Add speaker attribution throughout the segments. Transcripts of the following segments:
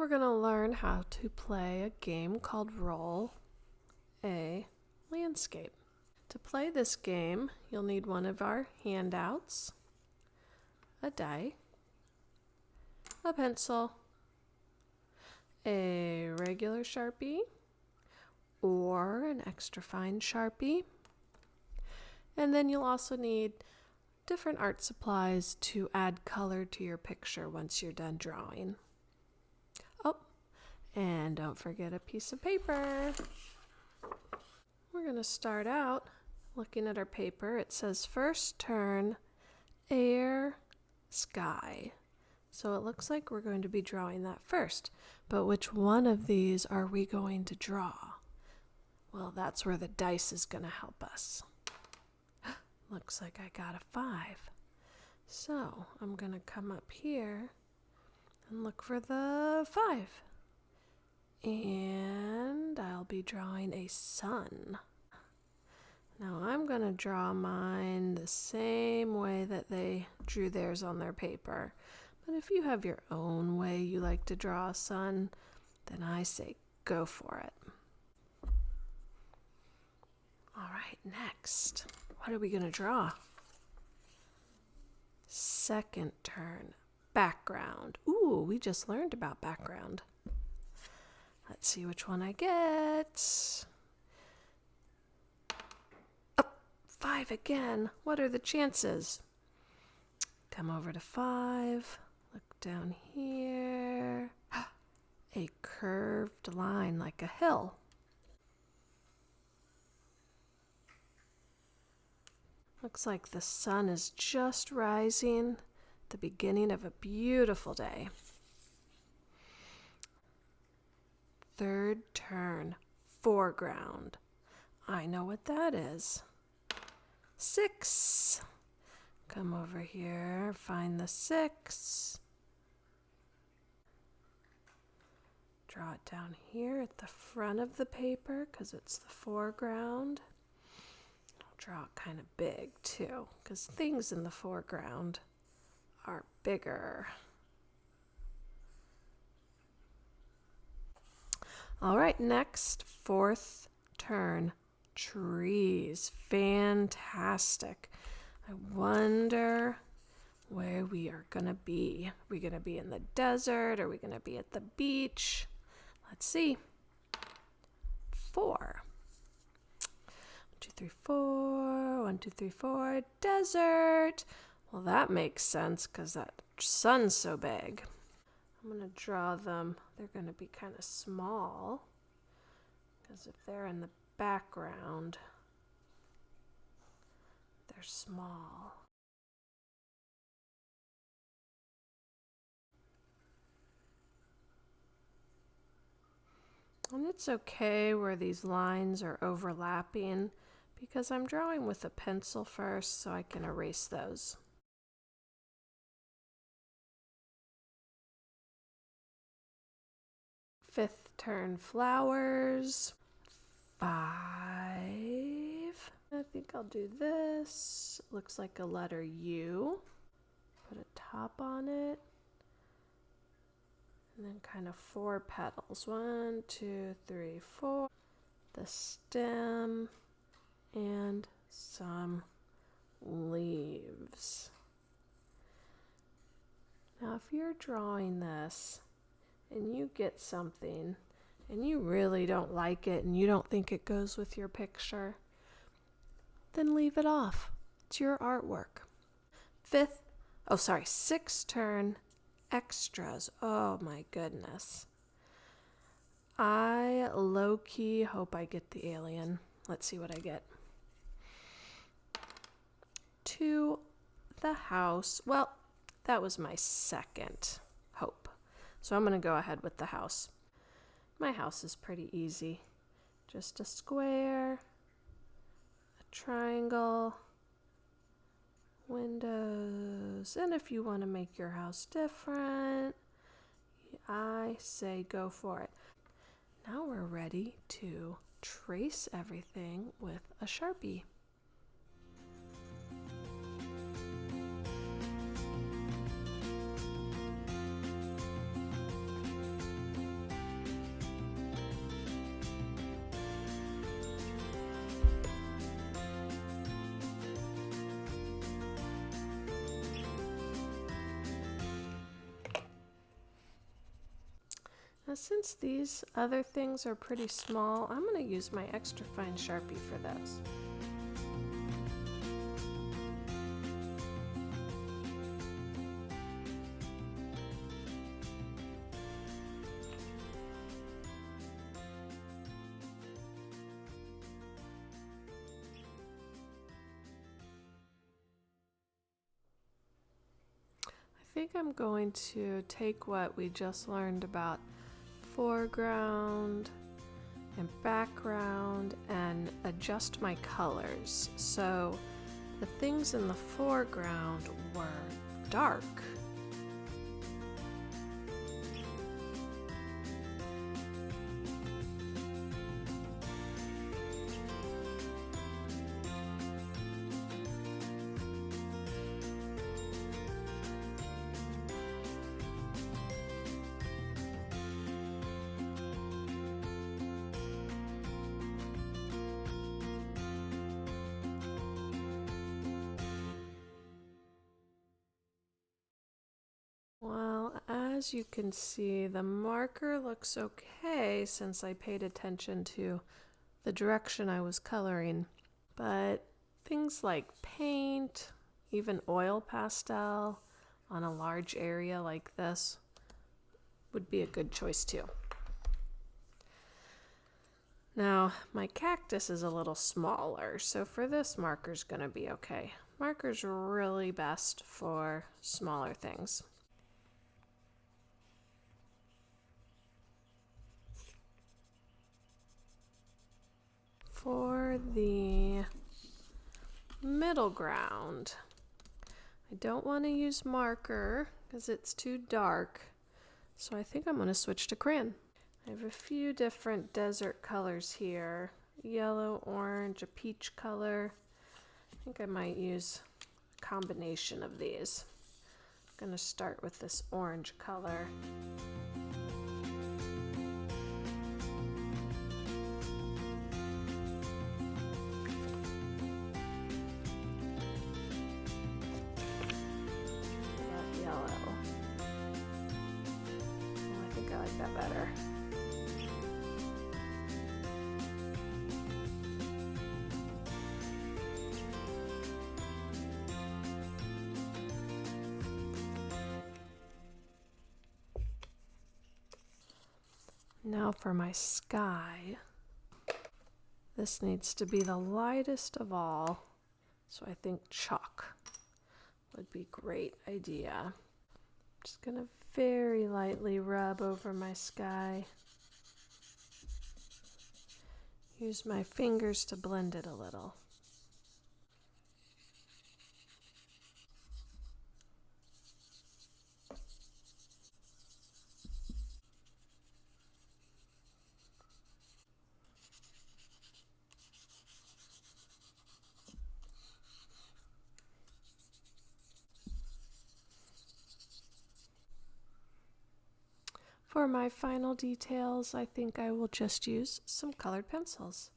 Speaker 1: we're going to learn how to play a game called Roll a Landscape. To play this game, you'll need one of our handouts, a die, a pencil, a regular Sharpie, or an extra fine Sharpie, and then you'll also need different art supplies to add color to your picture once you're done drawing. Oh, and don't forget a piece of paper. We're going to start out looking at our paper. It says first turn, air, sky. So it looks like we're going to be drawing that first. But which one of these are we going to draw? Well, that's where the dice is going to help us. Looks like I got a 5. So I'm going to come up here and look for the 5. And I'll be drawing a sun. Now I'm going to draw mine the same way that they drew theirs on their paper. But if you have your own way you like to draw a sun, then I say go for it. All right, next. What are we going to draw? Second turn, background. Ooh, we just learned about background. Let's see which one I get. Oh, 5 again. What are the chances? Come over to 5. Look down here. A curved line like a hill. Looks like the sun is just rising at the beginning of a beautiful day. Third turn, foreground. I know what that is. 6. Come over here, find the 6. Draw it down here at the front of the paper because it's the foreground. Draw it kind of big too, because things in the foreground are bigger. All right, next, fourth turn, trees. Fantastic. I wonder where we are going to be. Are we going to be in the desert? Are we going to be at the beach? Let's see. 4. 1, 2, 3, 4. 1, 2, 3, 4. Desert. Well, that makes sense because that sun's so big. I'm going to draw them. They're going to be kind of small because if they're in the background, they're small. And it's okay where these lines are overlapping because I'm drawing with a pencil first so I can erase those. Fifth turn, flowers. 5. I think I'll do this. Looks like a letter U. Put a top on it. And then kind of 4 petals. 1, 2, 3, 4. The stem and some leaves. Now if you're drawing this and you get something and you really don't like it and you don't think it goes with your picture, then leave it off. It's your artwork. Sixth turn, extras. Oh my goodness. I low-key hope I get the alien. Let's see what I get. To the house. Well, that was my second hope. So I'm going to go ahead with the house. My house is pretty easy. Just a square, a triangle, windows. And if you want to make your house different, I say go for it. Now we're ready to trace everything with a Sharpie. Now, since these other things are pretty small, I'm going to use my extra fine Sharpie for this. I think I'm going to take what we just learned about foreground and background and adjust my colors. So the things in the foreground were dark. Well, as you can see, the marker looks okay since I paid attention to the direction I was coloring. But things like paint, even oil pastel on a large area like this would be a good choice too. Now, my cactus is a little smaller, so for this marker's gonna be okay. Marker's really best for smaller things. For the middle ground, I don't want to use marker because it's too dark, so I think I'm going to switch to crayon. I have a few different desert colors here, yellow, orange, a peach color. I think I might use a combination of these. I'm going to start with this orange color. I like that better. Now for my sky. This needs to be the lightest of all, so I think chalk would be a great idea. Just gonna very lightly rub over my sky. Use my fingers to blend it a little. For my final details, I think I will just use some colored pencils,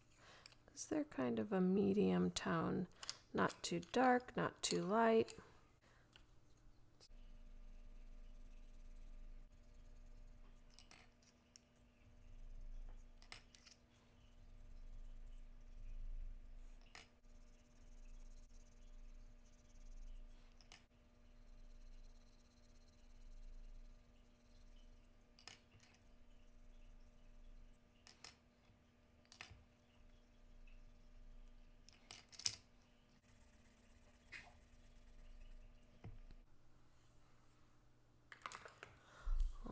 Speaker 1: because they're kind of a medium tone, not too dark, not too light.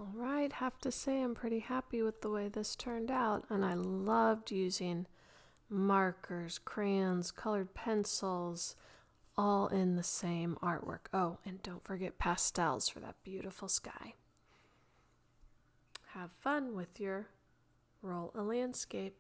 Speaker 1: All right, have to say I'm pretty happy with the way this turned out, and I loved using markers, crayons, colored pencils, all in the same artwork. Oh, and don't forget pastels for that beautiful sky. Have fun with your Roll a Landscape.